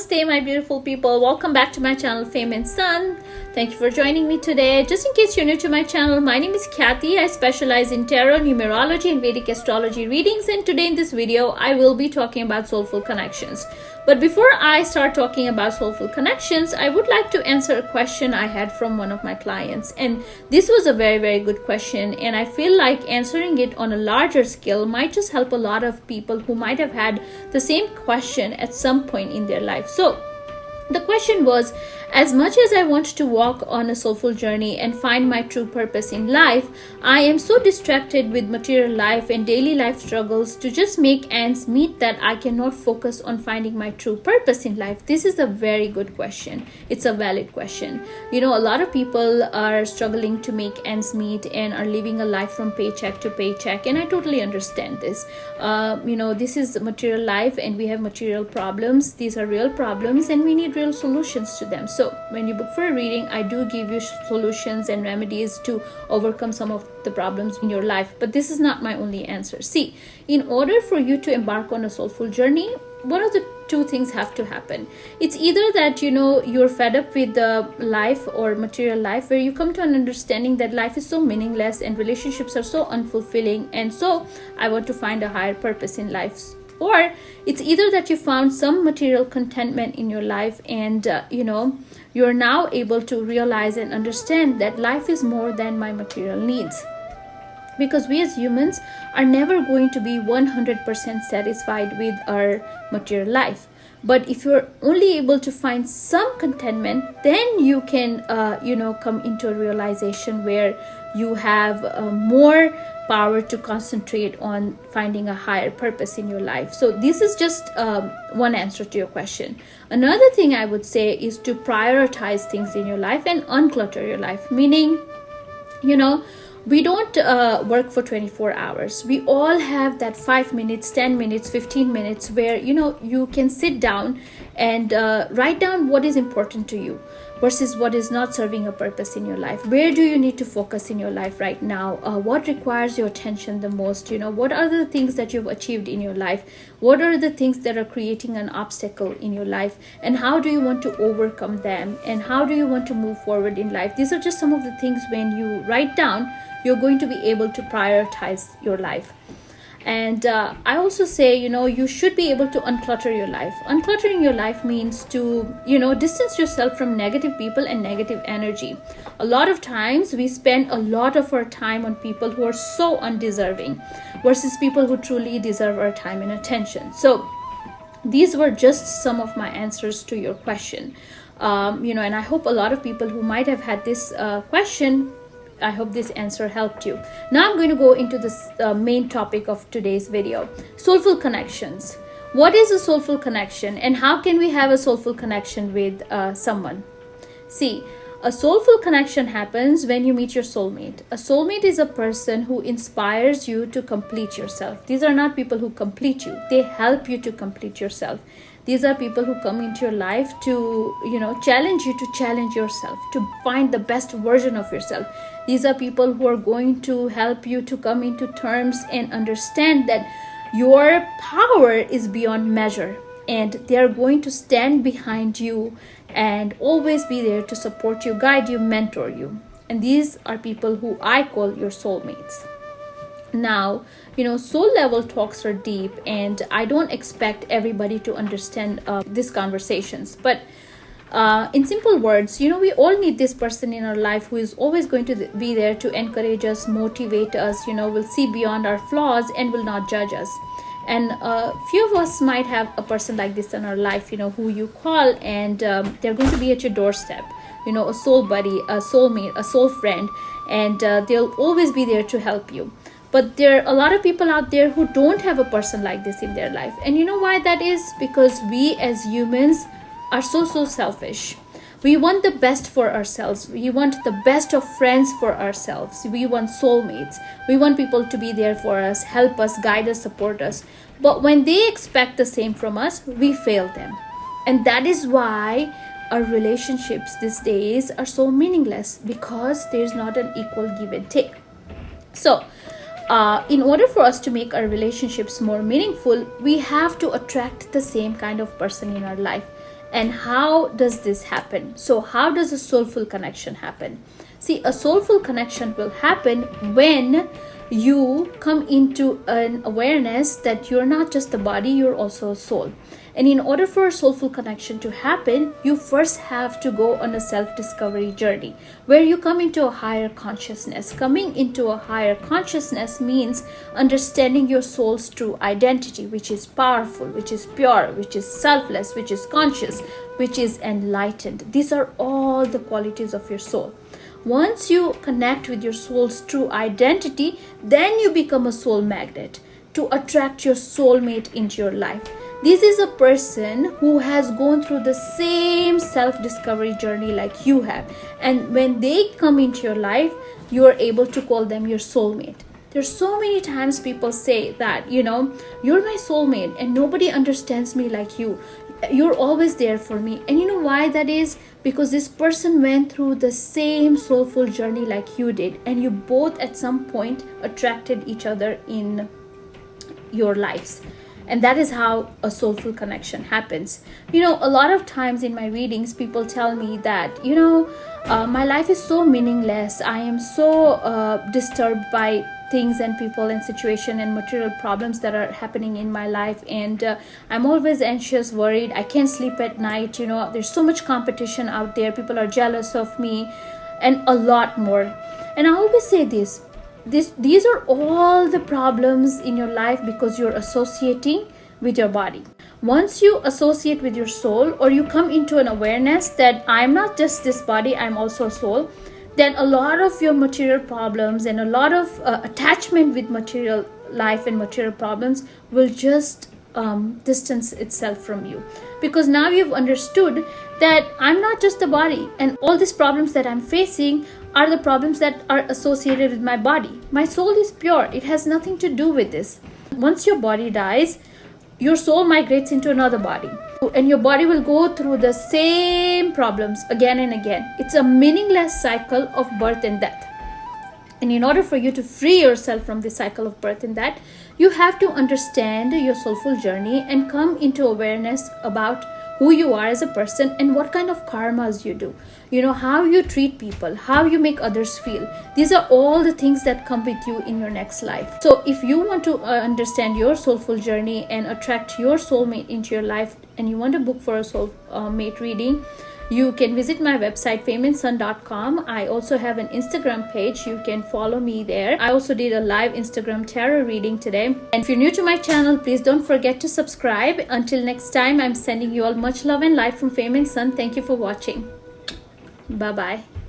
Namaste, my beautiful people. Welcome back to my channel, Fame and Sun. Thank you for joining me today. Just in case you're new to my channel, my name is Kathy. I specialize in tarot, numerology, and Vedic astrology readings. And today in this video, I will be talking about soulful connections. But before I start talking about soulful connections, I would like to answer a question I had from one of my clients. And this was a very, very good question. And I feel like answering it on a larger scale might just help a lot of people who might have had the same question at some point in their life. So the question was, as much as I want to walk on a soulful journey and find my true purpose in life, I am so distracted with material life and daily life struggles to just make ends meet that I cannot focus on finding my true purpose in life. This is a very good question. It's a valid question. You know, a lot of people are struggling to make ends meet and are living a life from paycheck to paycheck, and I totally understand this. This is material life and we have material problems. These are real problems and we need real solutions to them. So when you book for a reading, I do give you solutions and remedies to overcome some of the problems in your life. But this is not my only answer. See, in order for you to embark on a soulful journey, one of the two things have to happen. It's either that, you're fed up with the life or material life, where you come to an understanding that life is so meaningless and relationships are so unfulfilling, and so I want to find a higher purpose in life. Or it's either that you found some material contentment in your life and you're now able to realize and understand that life is more than my material needs. Because we as humans are never going to be 100% satisfied with our material life. But if you're only able to find some contentment, then you can come into a realization where you have more power to concentrate on finding a higher purpose in your life. So this is just one answer to your question. Another thing I would say is to prioritize things in your life and unclutter your life. Meaning, we don't work for 24 hours. We all have that 5 minutes, 10 minutes, 15 minutes where, you can sit down and write down what is important to you versus what is not serving a purpose in your life. Where do you need to focus in your life right now? What requires your attention the most? What are the things that you've achieved in your life? What are the things that are creating an obstacle in your life? And how do you want to overcome them? And how do you want to move forward in life? These are just some of the things when you write down, you're going to be able to prioritize your life. And I also say, you should be able to unclutter your life. Uncluttering your life means to, distance yourself from negative people and negative energy. A lot of times we spend a lot of our time on people who are so undeserving versus people who truly deserve our time and attention. So these were just some of my answers to your question. And I hope a lot of people who might have had this question, I hope this answer helped you. Now I'm going to go into this main topic of today's video. Soulful connections. What is a soulful connection and how can we have a soulful connection with someone? See, a soulful connection happens when you meet your soulmate. A soulmate is a person who inspires you to complete yourself. These are not people who complete you. They help you to complete yourself. These are people who come into your life to, challenge you to challenge yourself, to find the best version of yourself. These are people who are going to help you to come into terms and understand that your power is beyond measure. And they are going to stand behind you and always be there to support you, guide you, mentor you. And these are people who I call your soulmates. Now, soul level talks are deep and I don't expect everybody to understand these conversations. But in simple words, we all need this person in our life who is always going to be there to encourage us, motivate us, will see beyond our flaws and will not judge us. And a few of us might have a person like this in our life, who you call and they're going to be at your doorstep. A soul buddy, a soulmate, a soul friend, and they'll always be there to help you. But there are a lot of people out there who don't have a person like this in their life. And you know why that is? Because we as humans are so selfish. We want the best for ourselves. We want the best of friends for ourselves. We want soulmates. We want people to be there for us, help us, guide us, support us. But when they expect the same from us, we fail them. And that is why our relationships these days are so meaningless, because there's not an equal give and take. So, in order for us to make our relationships more meaningful, we have to attract the same kind of person in our life. And how does this happen? So how does a soulful connection happen? See, a soulful connection will happen when you come into an awareness that you're not just a body, you're also a soul. And in order for a soulful connection to happen, you first have to go on a self-discovery journey where you come into a higher consciousness. Coming into a higher consciousness means understanding your soul's true identity, which is powerful, which is pure, which is selfless, which is conscious, which is enlightened. These are all the qualities of your soul. Once you connect with your soul's true identity, then you become a soul magnet to attract your soulmate into your life. This is a person who has gone through the same self-discovery journey like you have. And when they come into your life, you are able to call them your soulmate. There's so many times people say that, you're my soulmate and nobody understands me like you. You're always there for me. And you know why that is? Because this person went through the same soulful journey like you did. And you both at some point attracted each other in your lives. And that is how a soulful connection happens. A lot of times in my readings, people tell me that, my life is so meaningless. I am so disturbed by things and people and situation and material problems that are happening in my life. And I'm always anxious, worried. I can't sleep at night. There's so much competition out there. People are jealous of me and a lot more. And I always say these are all the problems in your life because you're associating with your body. Once you associate with your soul, or you come into an awareness that I'm not just this body, I'm also a soul, then a lot of your material problems and a lot of attachment with material life and material problems will just distance itself from you. Because now you've understood that I'm not just the body, and all these problems that I'm facing are the problems that are associated with my body. My soul is pure. It has nothing to do with this. Once your body dies, your soul migrates into another body. And your body will go through the same problems again and again. It's a meaningless cycle of birth and death. And in order for you to free yourself from this cycle of birth and death, you have to understand your soulful journey and come into awareness about who you are as a person and what kind of karmas you do. How you treat people, how you make others feel. These are all the things that come with you in your next life. So if you want to understand your soulful journey and attract your soulmate into your life, and you want to book for a soulmate reading, you can visit my website fameandsun.com. I also have an Instagram page. You can follow me there. I also did a live Instagram tarot reading today. And if you're new to my channel, please don't forget to subscribe. Until next time, I'm sending you all much love and light from Fame and Sun. Thank you for watching. Bye-bye.